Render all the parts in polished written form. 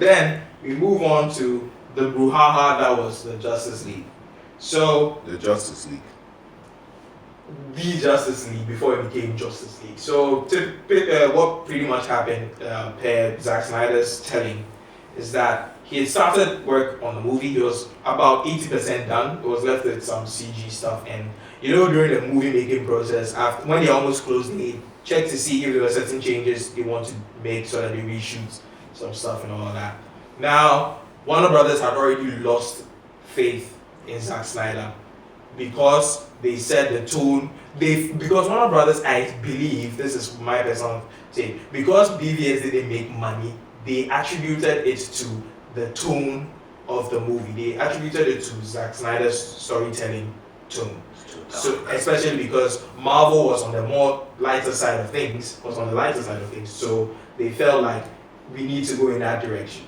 then we move on to the brouhaha that was the Justice League. So The Josstice League. the Justice League before it became Justice League. So what pretty much happened per Zack Snyder's telling is that he had started work on the movie. He was about 80% done. It was left with some CG stuff, and during the movie making process, after when they almost closed, they checked to see if there were certain changes they want to make so that they reshoot some stuff and all of that. Now, Warner Brothers had already lost faith in Zack Snyder because they said the tone. Because Warner Brothers, I believe, this is my personal take, because BVS didn't make money, they attributed it to the tone of the movie. They attributed it to Zack Snyder's storytelling tone. So especially because Marvel was on the more lighter side of things, so they felt like we need to go in that direction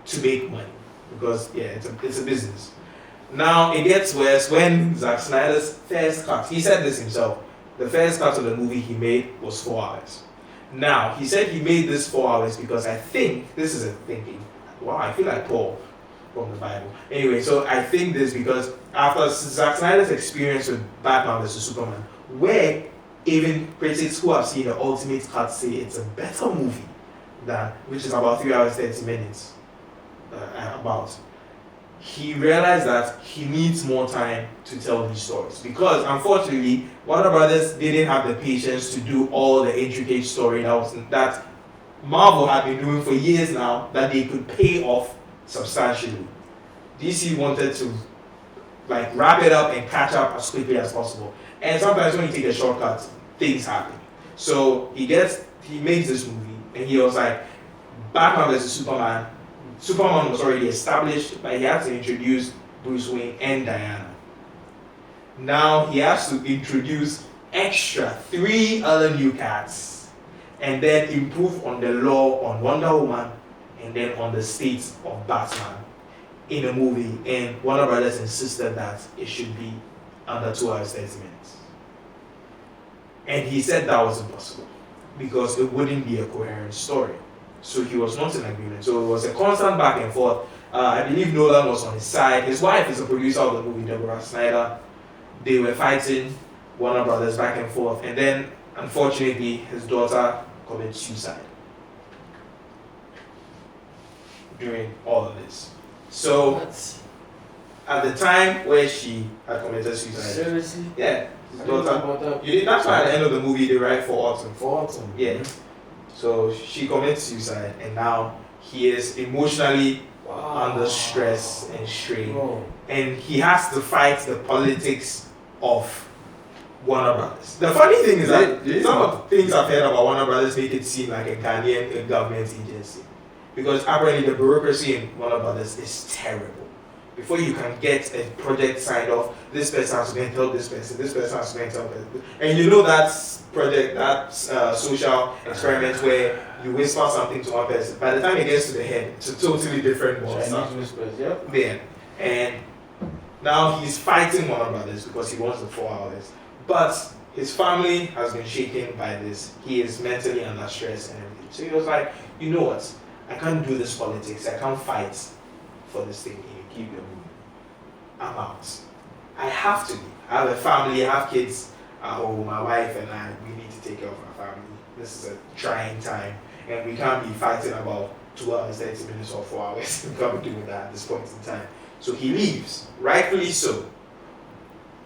to make money because it's a business. Now it gets worse when Zack Snyder's first cut. He said this himself. The first cut of the movie he made was 4 hours. Now he said he made this 4 hours because I think this is a thinking. Wow, I feel like Paul from the Bible. Anyway, so I think this because after Zack Snyder's experience with Batman vs Superman, where even critics who have seen the ultimate cut say it's a better movie than, which is about 3 hours 30 minutes, he realized that he needs more time to tell these stories because unfortunately Warner Brothers didn't have the patience to do all the intricate story that Marvel had been doing for years now that they could pay off substantially. DC wanted to wrap it up and catch up as quickly as possible. And sometimes when you take a shortcut, things happen. So he makes this movie and he was like, Batman vs Superman. Superman was already established, but he had to introduce Bruce Wayne and Diana. Now he has to introduce extra 3 other new cats and then improve on the law on Wonder Woman and then on the states of Batman in a movie. And Warner Brothers insisted that it should be under 2 hours 30 minutes. And he said that was impossible because it wouldn't be a coherent story. So he was not in agreement. So it was a constant back and forth. I believe Nolan was on his side. His wife is a producer of the movie, Deborah Snyder. They were fighting Warner Brothers back and forth. And then, unfortunately, his daughter committed suicide during all of this. So, at the time where she had committed suicide, seriously? Yeah, his daughter. That's why at the end of the movie they write for autumn. Yeah. So she commits suicide, and now he is emotionally under stress and strain, and he has to fight the politics of Warner Brothers. The funny thing is that some of the things I've heard about Warner Brothers make it seem like a Ghanaian government agency, because apparently the bureaucracy in Warner Brothers is terrible. Before you can get a project signed off, this person has to go and tell this person has to go and tell this person. And that project, that social experiment where you whisper something to one person, by the time it gets to the head, it's a totally different stuff. Yeah. And now he's fighting Warner Brothers because he wants the 4 hours. But his family has been shaken by this. He is mentally under stress and everything. So he was like, you know what? I can't do this politics. I can't fight for this thing. Keep your movie. I'm out. I have to be. I have a family, I have kids at home, my wife and I, we need to take care of our family. This is a trying time and we can't be fighting about 2 hours, 30 minutes or 4 hours. We can't be doing that at this point in time. So he leaves, rightfully so.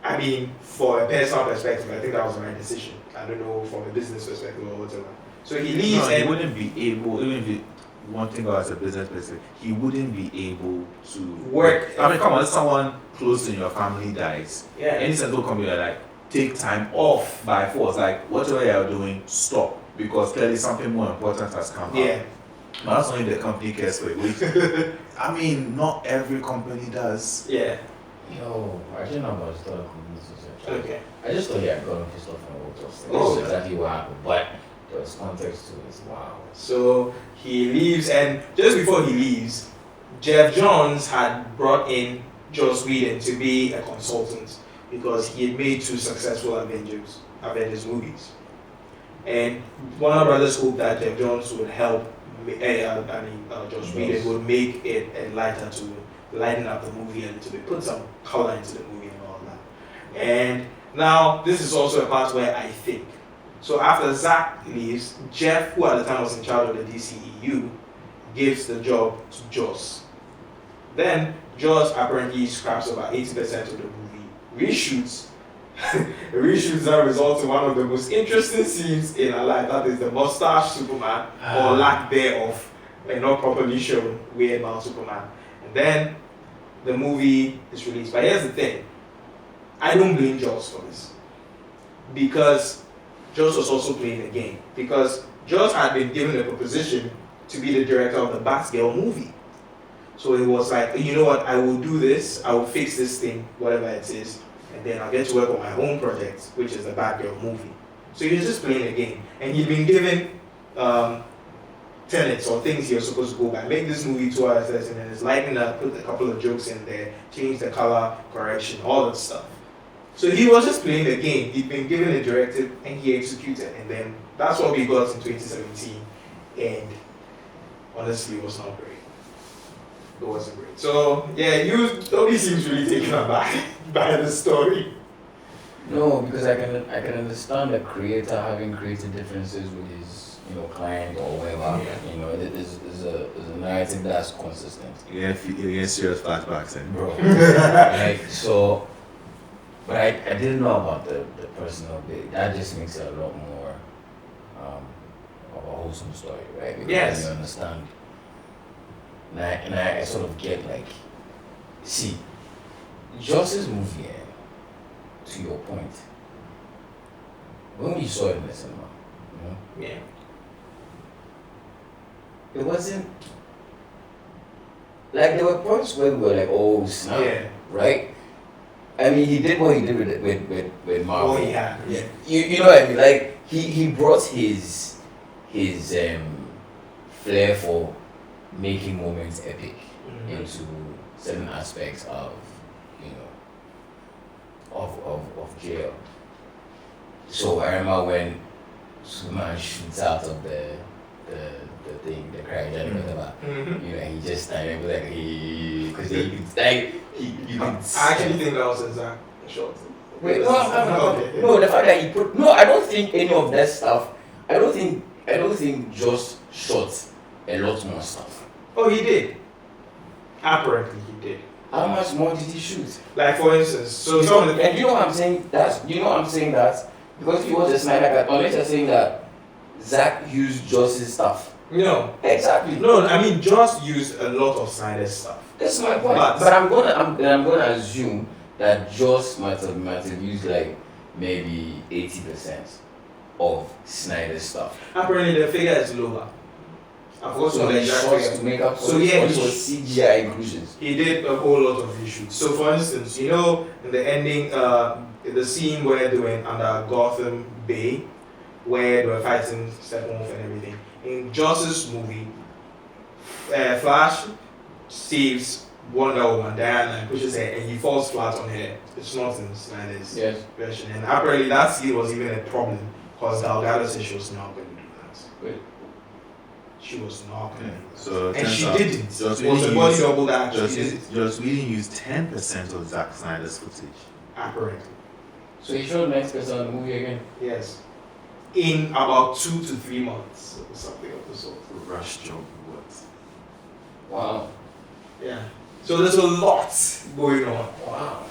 I mean, for a personal perspective, I think that was the right decision. I don't know from a business perspective or whatever. So he leaves and he wouldn't be able, even if one thing about as a business person, he wouldn't be able to work. I mean, come on, if someone close in your family dies, any central company are take time off by force, whatever you're doing, stop, because clearly something more important has come up. Yeah. But that's only the company cares for a week. I mean, not every company does. Yeah. Yo, I didn't know about historical news. Okay. I just thought he had gotten pissed off and walked off. That's exactly what happened, but there was context to it. Wow. So he leaves, and just before he leaves, Jeff Johns had brought in Joss Whedon to be a consultant because he had made 2 successful Avengers movies. And Warner Brothers hoped that Jeff Johns would help Joss Whedon would make it lighter to lighten up the movie a little bit, put some color into the movie and all that. And now this is also a part where I think. So after Zack leaves, Jeff, who at the time was in charge of the DCEU, gives the job to Joss. Then Joss apparently scraps about 80% of the movie, reshoots. Reshoots that result in one of the most interesting scenes in our life. That is the mustache Superman, or lack thereof, and not properly shown weird mouth Superman. And then the movie is released. But here's the thing: I don't blame Joss for this, because Joss was also playing the game. Because Joss had been given a proposition to be the director of the Batgirl movie. So it was like, you know what, I will do this, I will fix this thing, whatever it is, and then I'll get to work on my own project, which is the Batgirl movie. So he was just playing the game. And he'd been given tenets or things he was supposed to go by. Make this movie 2 hours less, and then it's lighten up, put a couple of jokes in there, change the color, correction, all that stuff. So he was just playing the game. He'd been given a directive and he executed. And then that's what we got in 2017. And honestly, it was not great. It wasn't great. So yeah, Toby seems really taken aback by the story. No, because I can understand the creator having creative differences with his client or whatever. Yeah. There's a narrative that's consistent. Yeah, serious flashbacks and bro. Like so, but I didn't know about the personal bit. That just makes it a lot more of a wholesome story, right? Because yes. You understand. And I sort of get like, see, Joss's movie, to your point, when we saw it in the cinema, yeah, it wasn't, like there were points where we were like, oh snap, yeah. Right? I mean, he did what he did with Marvel. Oh yeah, yeah. You know what I mean? Like he brought his flair for making moments epic into certain aspects of of jail. So I remember when Superman shoots out of the thing, the cryogenic whatever, and he just standing like because you could I actually think that was a Zack shot. Wait, no, the fact that he put I don't think any of that stuff. I don't think Joss shot a lot more stuff. Oh, he did. Apparently, he did. How much more did he shoot? Like for instance, and you know what I'm saying? That because he was a SnyderCut. Unless you're saying that Zack used Joss's stuff. No. Exactly. No, I mean Joss used a lot of Snyder's stuff. That's my point. But I'm gonna assume that Joss might have used like maybe 80% of Snyder's stuff. Apparently, the figure is lower. So the shots to make up for CGI inclusions. He did a whole lot of reshoots. So for instance, in the ending, the scene where they went under Gotham Bay, where they were fighting Steppenwolf and everything. In Joss's movie, Flash saves Wonder Woman, Diana, and pushes her, and he falls flat on her. It's not in Snyder's version. And apparently that scene was even a problem, because Gal Gadot said she was not going to do that. Wait. She was not going to do that. So and she didn't. Joss it was a body double that actually did it. Joss Whedon used 10% of Zack Snyder's footage. Apparently. So he showed 90% of the movie again? Yes. In about 2 to 3 months or something of the sort. Rush job, what? Wow. Yeah. So there's a lot going on. Wow.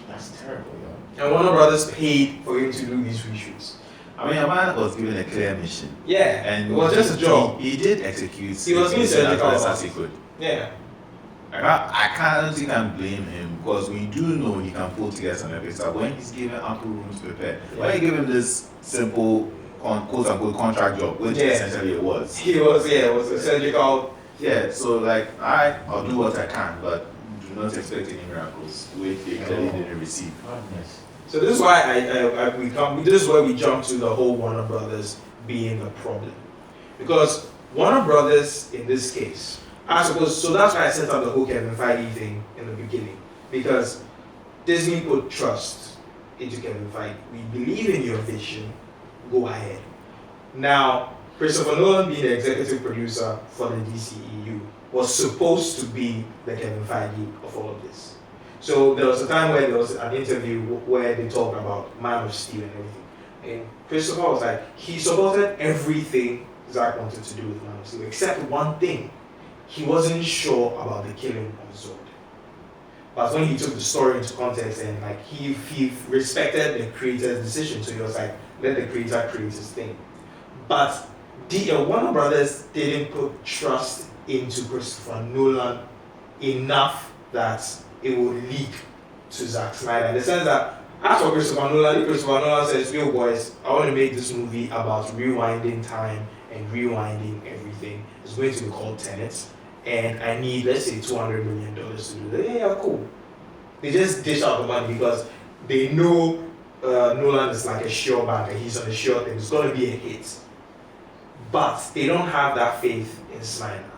That's terrible, And Warner Brothers paid for him to do these reshoots. I mean, a man was given a clear mission. Yeah. And it was just a job. He did execute. He was being surgical as he could. Yeah. I can't blame him, because we do know he can pull together some episodes when he's given ample room to prepare. Yeah. When he gave him this simple, quote-unquote contract job, which essentially it was. It was a surgical. Yeah, so like, I'll do what I can, but do not expect any miracles, which they clearly didn't receive. Goodness. So this is why this is where we jump to the whole Warner Brothers being the problem. Because Warner Brothers, in this case, so that's why I set up the whole Kevin Feige thing in the beginning. Because Disney put trust into Kevin Feige. We believe in your vision, go ahead. Now, Christopher Nolan, being the executive producer for the DCEU, was supposed to be the Kevin Feige of all of this. So there was a time where there was an interview where they talked about Man of Steel and everything. And Christopher was like, he supported everything Zack wanted to do with Man of Steel, except one thing. He wasn't sure about the killing of Zod. But when he took the story into context and like he respected the creator's decision, so he was like, let the creator create his thing. But Warner Brothers didn't put trust into Christopher Nolan enough that it would leak to Zack Snyder. In the sense that, as for Christopher Nolan says, yo boys, I want to make this movie about rewinding time and rewinding everything. It's going to be called Tenet. And I need, let's say, $200 million to do that. Yeah, cool. They just dish out the money because they know Nolan is like a sure banker. He's on a sure thing. It's going to be a hit. But they don't have that faith in Snyder.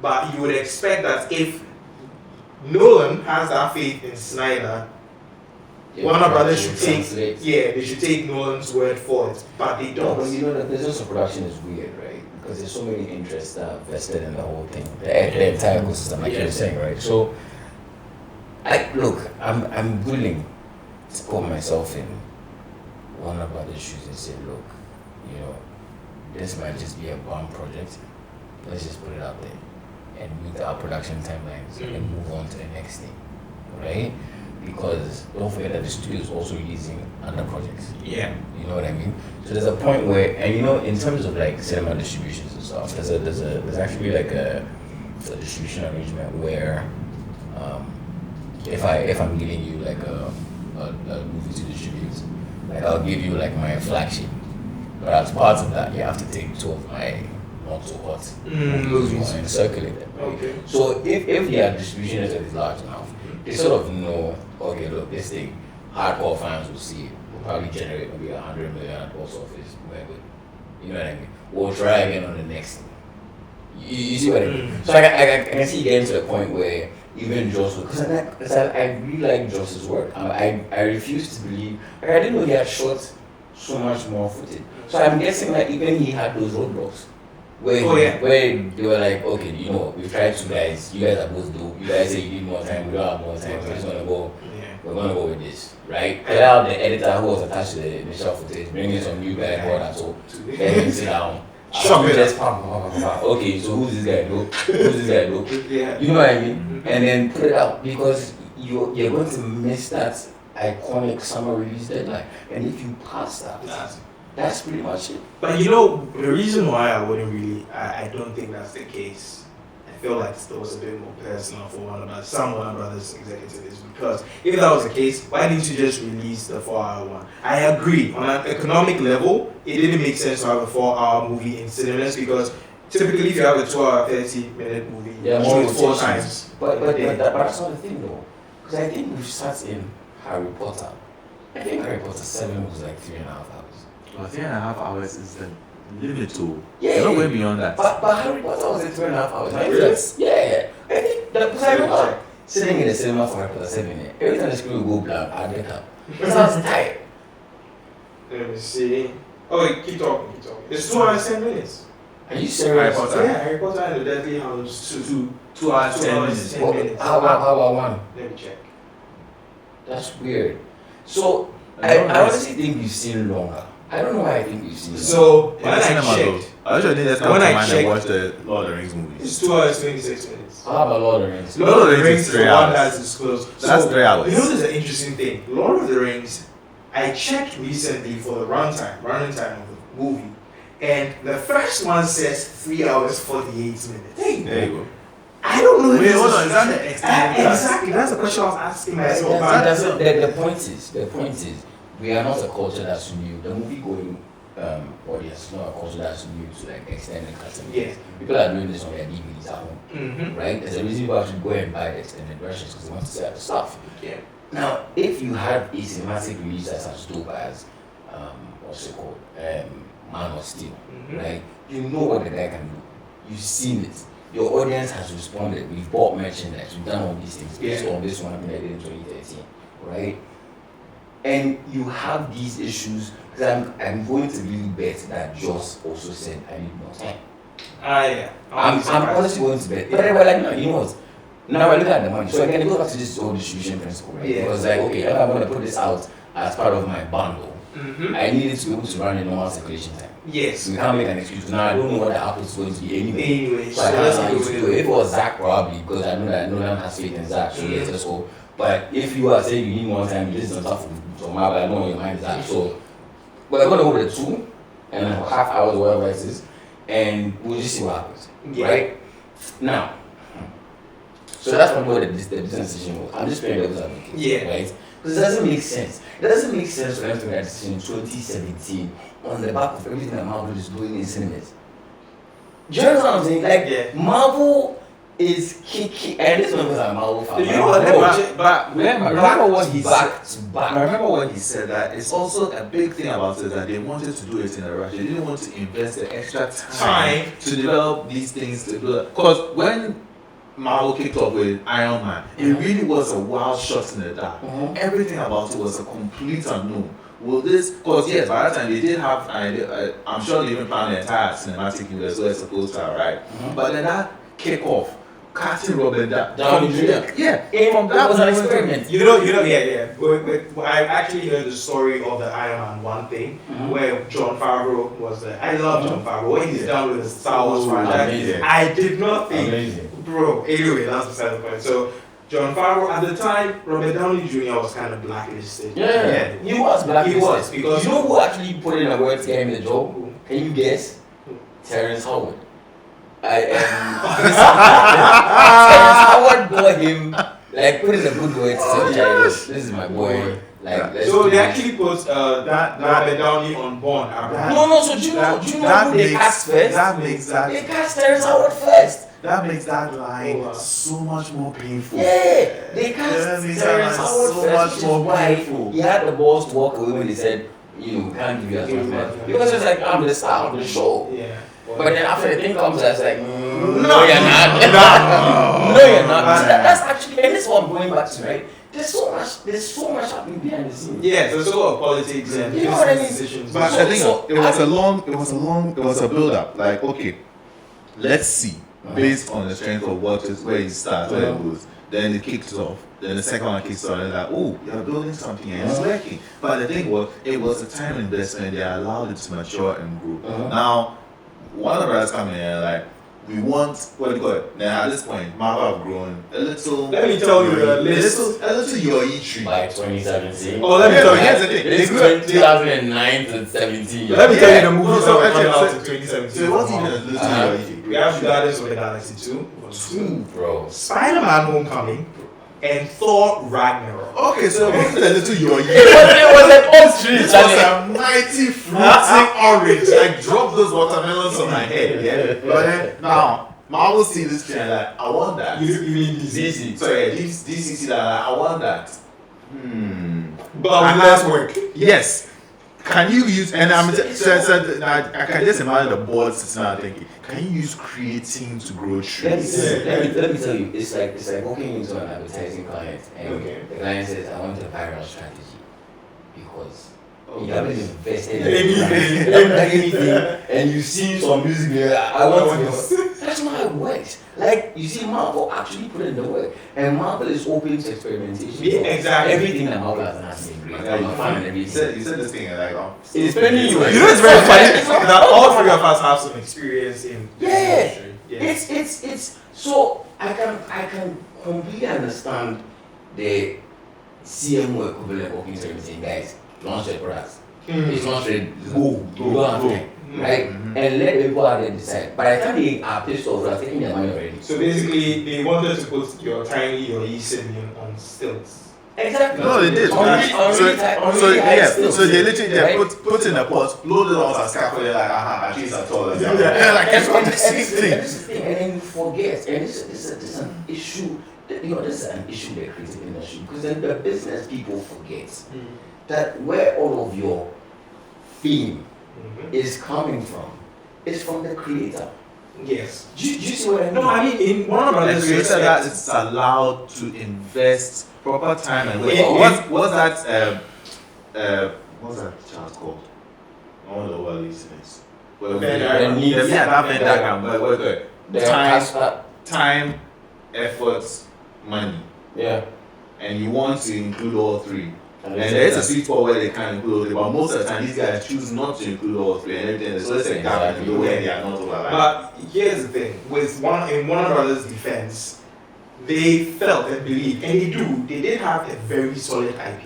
But you would expect that if Nolan has that faith in Snyder, Warner Brothers should they should take Nolan's word for it. But they don't. No, but you know, the business of production is weird, right? Because there's so many interests that are vested in the whole thing, the entire ecosystem, like you were saying, right? So, I'm willing to put myself in Warner Brothers' shoes and say, look, you know, this might just be a bomb project. Let's just put it out there and meet our production timelines and move on to the next thing, right? Because don't forget that the studio is also using other projects. Yeah. You know what I mean? So there's a point where, and you know, in terms of like cinema distributions and stuff, there's actually like a distribution arrangement where if I'm giving you like a movie to distribute, like I'll give you like my flagship, but as part of that you have to take two of my not so hot movies and circulate them. Right? Okay. So if their distribution network is large enough, they sort of know, okay, look, this thing, hardcore fans will see it. We'll probably generate maybe 100 million at box office. We're good. You know what I mean? We'll try again on the next thing. You see what I mean? So I can see getting to the point where even Joss, because I really like Joss's work. I refuse to believe, like I didn't know he had shot so much more footage. So I'm guessing that even he had those roadblocks. Where they were like, okay, you know, we've tried two guys, you guys are both dope, you guys say you need more time, we don't have more time, we're just gonna go, we're gonna go with this, right? Cut out the editor who was attached to the initial footage, bring in some new guy, board and so, let him sit down. Chop it just okay, so who's this guy dope? Who's this guy dope? Yeah. You know what I mean? And then put it out because you're going to miss that iconic summer release deadline. And if you pass that, that's pretty much it. But you know, the reason why I wouldn't really, I don't think that's the case. I feel like there was a bit more personal for some Warner Brothers executives is because if that was the case, why didn't you just release the 4-hour one? I agree, on an economic level, it didn't make sense to have a 4-hour movie in cinemas because typically if you have a 2-hour, 30-minute movie, you do it 4 times. But that's not the thing though. Because I think we sat in Harry Potter. I think Harry Potter 7 was like 3.5 hours. Well, 3.5 hours is the limit to. Yeah, you're not going beyond that. But Harry Potter was at 2.5 hours. Really? Yeah. I think because I remember sitting in the cinema for Harry Potter 7. Every time the screen would go blank, I'd get up. Because I was tired. Let me see. Oh, wait, keep talking. It's 2 hours 10 minutes. Are you serious? Harry Potter? Yeah, Harry Potter and the Deathly Hallows 2 hours 10 minutes. 10 minutes. How about one? Let me check. That's weird. So I honestly think we've seen longer. I don't know why I think we've seen longer. So In the cinema though, I usually need to come and watch the Lord of the Rings movies. It's 2 hours 26 minutes. How about Lord of the Rings? Lord of the Rings is the 3 one hours. that's disclosed. So that's 3 hours. You know, there's an interesting thing. Lord of the Rings, I checked recently for the running time of the movie, and the first one says 3 hours 48 minutes. Hey, There you go. I don't know. Wait, hold on. Is that the extended cut? Exactly. That's the question I was asking myself. The point is, we are not a culture that's new. The movie going audience is not a culture that's new to like extended cuts. Yeah. People are doing this on their DVDs at home, right? There's a reason people actually go and buy the extended versions because they want to see other stuff. Yeah. Now, if you had a cinematic release that's as dope as what's it called, Man of Steel, right? You know what the guy can do. You've seen it. Your audience has responded. We've bought merchandise. We've done all these things based on this one that I did in 2013, right? and you have these issues, because I'm going to really bet that Joss also said I need more time. I'm honestly going to bet. But they were like, no, you know what? Now I look at the money. So again, it goes back to this whole distribution principle, right? Yeah. Because like, okay, if I'm going to put this out as part of my bundle, Mm-hmm. I need it to be able to run in normal circulation time. Yes. So we can't make an excuse. Now I don't know what the output is going to be anyway. So I let's can't do say to do it. If it was Zack, probably, because I know that Nolan has faith in Zack, so yes, let's go. But if you are saying you need more time, this is not tough for my, but I know what your mind is at. So we're going to go with 2.5 hours, whatever it is, and we'll just see what happens. Yeah. Right? Now, so that's what the business decision was. I'm just playing devil's advocate. Yeah. Right? Because it doesn't make sense. It doesn't make sense for them to make that decision in 2017 on the back of everything that Marvel is doing in cinemas. Do you understand what I'm saying? Like, Yeah. Marvel is kicking, and this one was a Marvel fan. You know what? But remember what he back said. to back. I remember when he said that it's also a big thing about it that they wanted to do it in a rush. They didn't want to invest the extra time to develop these things to do. Because when Marvel kicked off with Iron Man, it really was a wild shot in the dark. Everything about it was a complete unknown. Will this? Because yes, by that time they did have. I'm sure they even planned the entire cinematic universe where it's supposed to, right? But then that kick off. Casting Robert Downey Jr. Yeah, From that was an experiment. You know, yeah. I actually heard the story of the Iron Man 1 thing, where Jon Favreau was there. I love Jon Favreau. When he's done with the Star Wars franchise, amazing. I did not think, Amazing. bro. Anyway, that's beside the point. So, Jon Favreau at the time, Robert Downey Jr. was kind of blacklisted. Yeah. He was blacklisted. He was, because you know who actually put in the words to get him the job? Who? Can you guess? Terrence Howard. Terrence Howard bought him, like, put in the good words to say, this is my boy. Like, let's So do they this. actually put Robert Downey on board. No, so do you know who they cast first? That makes that. They cast Terrence Howard first. That makes that line so much more painful. Yeah, they cast That makes Terrence that Howard so first, much which is more why painful. he had the balls to walk away when they said, you know, we can't give you as much money. Because it's like, I'm the star of the show. Yeah. But then after the thing comes, it's like, no, you're not. No, you're not. So that's actually, and this is what I'm going back to, right? There's so much happening behind the scenes. Yeah, there's a lot of politics and You know what I mean? decisions. But I think it was a build up. Like, okay, let's see. Based on the strength of what is where it starts, where it goes. Then it kicks off. Then the second one kicks off, and like, oh, you're building something and it's working. But the thing was, it was a time investment. They allowed it to mature and grow. Now, one of the brothers come in and like, we want, what do you call it? Now at this point, Marvel have grown a little. Let me tell you the a list. little your tree. By 2017. Oh, let me tell you. Here's the thing. It's They grew- 2009 to 17. Let me tell you the movies So that were coming out actually, in so 2017. it wasn't even a little We have Guardians of the Galaxy 2. Bro. Spider-Man Homecoming. And Thor Ragnarok. Okay, so it wasn't a little your It was an old street, This was Charlie. a mighty fruity orange. Like drop those watermelons on my head, yeah. But then now Marvel see this trend like I want that. You mean DC? So yeah, DC see that like, I want that. But with less work. Yes. Can you use and I can just imagine the board sitting there thinking, can you use creating to grow trees? Let me tell you, it's like walking into an advertising client and the client says, I want a viral strategy because you haven't invested in anything and you've seen some music there. I want to. That's not how it works. Like, you see, Marvel actually put in the work, and Marvel is open to experimentation. Yeah, exactly. Everything that Marvel has done has been great. I'm a fan and everything. You said this thing like It's spending you. You know it's very funny that all three of us have some experience in Yeah. industry. Yeah. It's so I can completely understand the CMO equivalent working to everything, guys. Launch your products. It's not ready. Go. You don't have time. Right? And let the people out there decide. By the time they are pissed off, they are taking their money already. So basically, they wanted to put your E7 on stilts. Exactly. No, they did. So they literally right? put in a pot, load it on a scaffold, like, at least I told them. Yeah, like it's not the same thing. And then you forget, and this is an issue. This is an issue in the creative industry because then the business people forget that where all of your fame is coming from is from the creator. Yes. Do you see what I mean? No, I mean in one of The the creator that is allowed to invest proper time and Yeah. what's that what's that chart called? I want to overlist this. Well, Venn yeah, diagram. yeah, that Venn diagram. But what good? Time. Time, effort, money, Yeah. and you want to include all three. And And there's a sweet spot where they can include all three, but most of the time these guys choose not to include all three, and everything. So there's a gap in the way they are not overlapping. But here's the thing: with Warner Brothers' defense, they felt and believed, and they did have a very solid IP,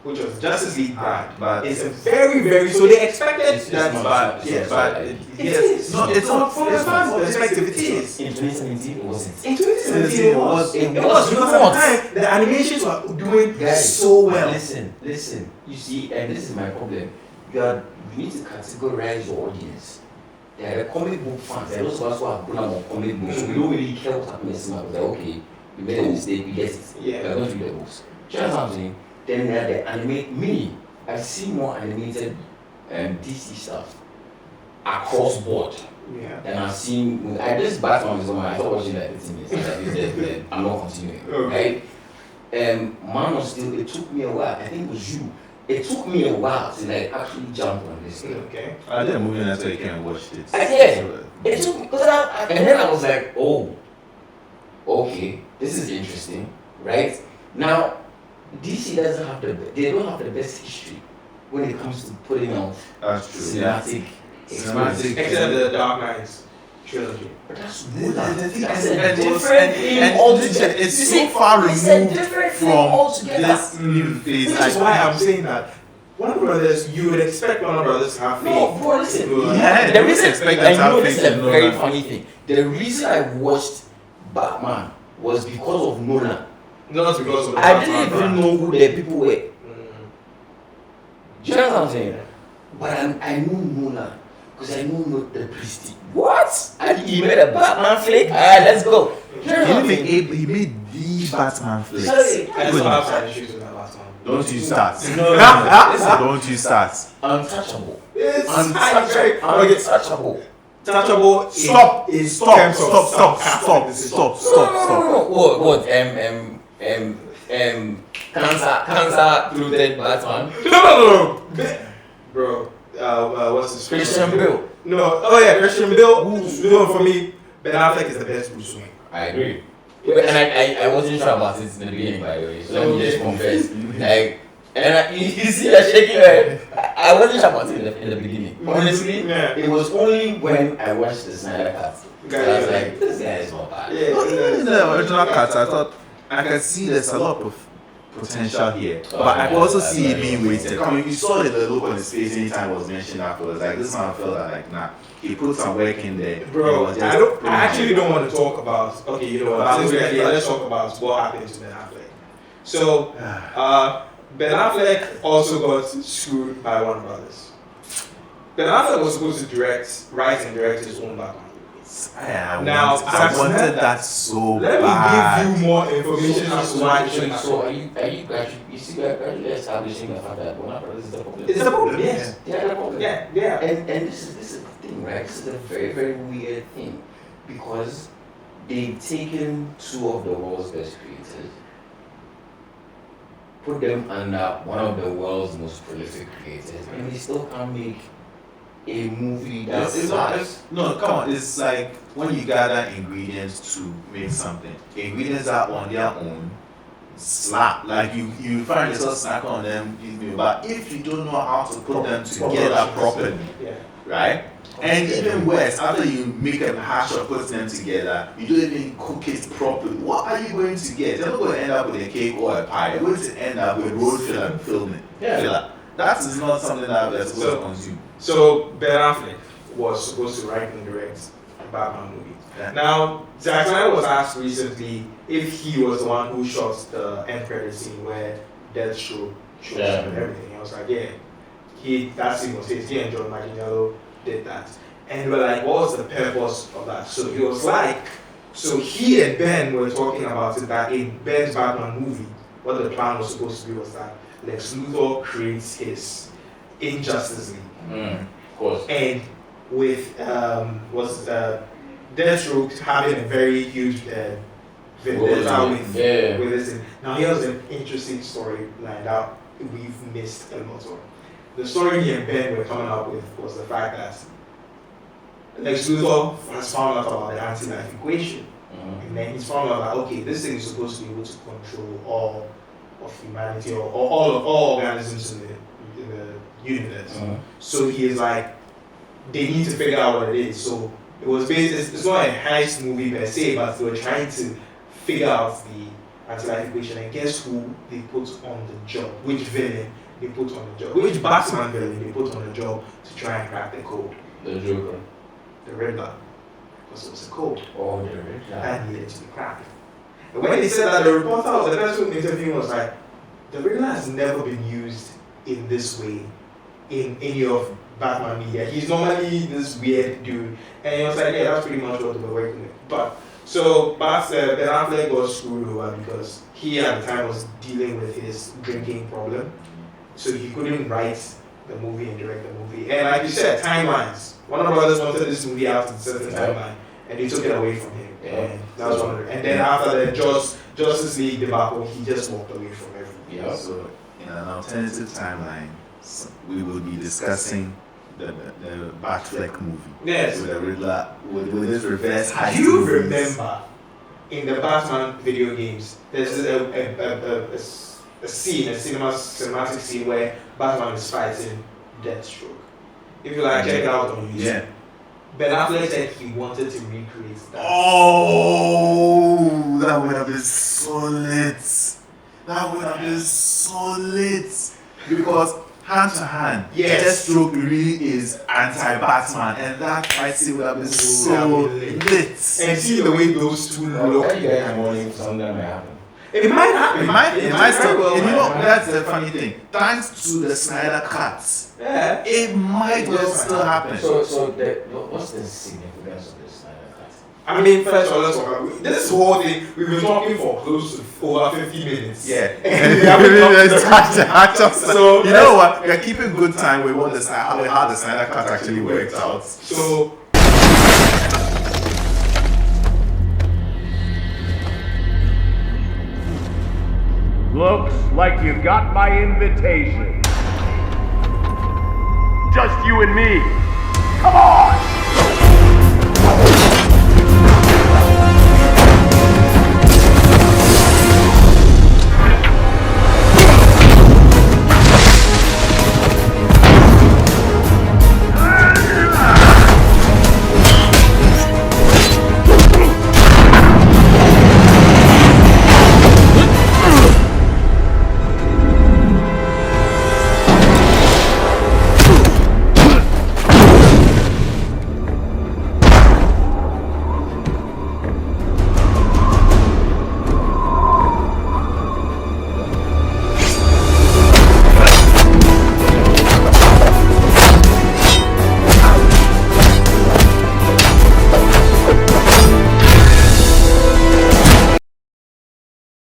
which was Justice League brand. But It's a very, very so they expected that. but Yes, but it yes, is. it's not From the fans' perspective, it is. In 2017, it wasn't. In 2017, it was. It It was was because at not. the time the animations were doing Guys, so well. Listen. You see, and this is my problem. You need to categorize your audience. There are the comic book fans. There are those of us who have grown up on comic books, so we don't really care what's happening in cinema. We're like, okay, we made a mistake, we get it. Yeah. We're going to read the books. Do you know what I'm saying? Then there are the anime. I've seen more animated DC stuff across board. Yeah. And I've seen, this Batman is one I started watching like 15 minutes. Then I'm not continuing. Okay. Right? Man of Steel, it took me a while. I think it was you. It took me a while to like actually jump on this thing. Okay. I did a movie and that's why you came and watched it. I did. It took me, and then I was like, oh, okay, this is interesting, right? Now, DC doesn't have they don't have the best history when it comes to putting out That's true. Yeah. cinematic Cinematic. Except the Dark Knight trilogy. But that's That's a different thing altogether. It's so far It's a removed different thing from altogether. this new phase. Which is why I'm saying that Warner Brothers, you would expect Warner Brothers to have faith. No, bro, listen. Yeah, The they reason expect I them to have know this is faith a in very Nolan. funny thing. The reason I watched Batman was because of Nolan. Not because of the I didn't Batman even know who the people were. brand. Do you know what I'm saying? But I know Nolan because I know the Priest. What? And he made a Batman flick. Alright, let's go. Do you know what I'm saying? He made the Batman flick. Sorry. I still have some issues with that last one. Don't you start. No. Listen, Don't you start. untouchable. It's Untouchable. touchable. Stop. In Stop. terms of Stop. sarcastic Stop. decisions. Stop. What? Cancer polluted Batman. No. Bro, what's this? Christian Bale. No. Oh yeah, Christian Bale. No, for me, Ben Affleck is the best Bruce Wayne. I agree. And I wasn't sure about it in the beginning, by the way. So let me just confess. You see that shaking head. I wasn't sure about it in the beginning. Honestly, Yeah. it was only when I watched the SnyderCut. I was like, this guy is not bad. In the original cut, I thought I can see there's a lot of potential here, but I could also see it being wasted. I mean, you saw the look on his face anytime it was mentioned afterwards. Like this man felt that like, nah, he put some work in there. Bro, It was I actually don't want to talk about. Okay, you know what? Since we're here, let's talk about what happened to Ben Affleck. So, Ben Affleck also got screwed by Warner Brothers. Ben Affleck was supposed to write and direct his own Batman movies. I Zack wanted Snyder- that so Let bad. me give you more information as to why it shouldn't happen. So are you gradually establishing the fact that Warner Brothers is the problem? It's the problem, yes. They are the problem. Yeah. And this is the thing, right? This is a very, very weird thing because they've taken two of the world's best creators, put them under one of the world's most prolific creators, and they still can't make a movie that slaps. No, come on. It's like when you gather ingredients to make something. Ingredients are on their own slap. Like you find yourself snacking on them, but if you don't know how to put them together properly, Yeah. right? And even worse, after you make a hash or put them together, you don't even cook it properly. What are you going to get? You're not going to end up with a cake or a pie. You're going to end up with road filler. That is not something that we're supposed to consume. So Ben Affleck was supposed to write and direct a Batman movie. Yeah. Now, Zack Snyder was asked recently if he was the one who shot the end credit scene where Deathstroke shows up and everything. I was like, yeah, that scene was his. He and John Manganiello did that. And we were like, what was the purpose of that? So he was like, so he and Ben were talking about it that in Ben's Batman movie, what the plan was supposed to be was that Lex Luthor creates his Injustice League. Of course. And with Deathstroke having a very huge vendetta with this. Now here's an interesting story lined out we've missed a lot of. The story he and Ben were coming up with was the fact that Lex Luthor has found out about the anti-life equation. And then he's found out that, okay, this thing is supposed to be able to control all of humanity or all organisms in the universe. So he is like, they need to figure out what it is. So it was it's not a heist movie per se, but they were trying to figure out the anti-life equation. And guess who they put on the job? Which villain they put on the job? Which Batman villain they put on the job to try and crack the code? The Joker. The Riddler. Because it was a code. Oh, the Riddler. And needed to be cracked. And when they said that, the reporter or the person interviewing was like, the Riddler has never been used in this way in any of Batman media. He's normally this weird dude. And he was like, yeah, that's pretty much what we're working with. But so Ben Affleck got screwed over because he at the time was dealing with his drinking problem. So he couldn't write the movie and direct the movie. And like you said, timelines. Warner Brothers wanted this movie out in a certain timeline, and they took it away from him. And that was one of the, and then after the Josstice League debacle, he just walked away from everything. Yeah. So in an alternative timeline, we will be discussing the Batfleck movie. Yes. With the Riddler, with this reverse heist. Do you remember in the Batman video games, there's a scene, a cinematic scene where Batman is fighting Deathstroke? If you like, check it out on YouTube. Yeah. Ben Affleck said he wanted to recreate that. Oh, that would have been so lit. That would have been so lit. Because hand to hand, yes, Deathstroke really is anti-Batman, and that fight scene would have been so lit. And see the way those two look. Why you guys warning something that may happen? It might happen. It might still. Well, and you know, that's the funny thing. Thanks to the SnyderCut, yeah, it might well still happen. So what's the significance of this SnyderCut? I mean, first of all, let's talk about this whole thing. We've been talking for close to over 50 minutes. Yeah. And we haven't talked so you know what? We're keeping good time with what how the SnyderCut actually worked out. So. Looks like you got my invitation. Just you and me. Come on!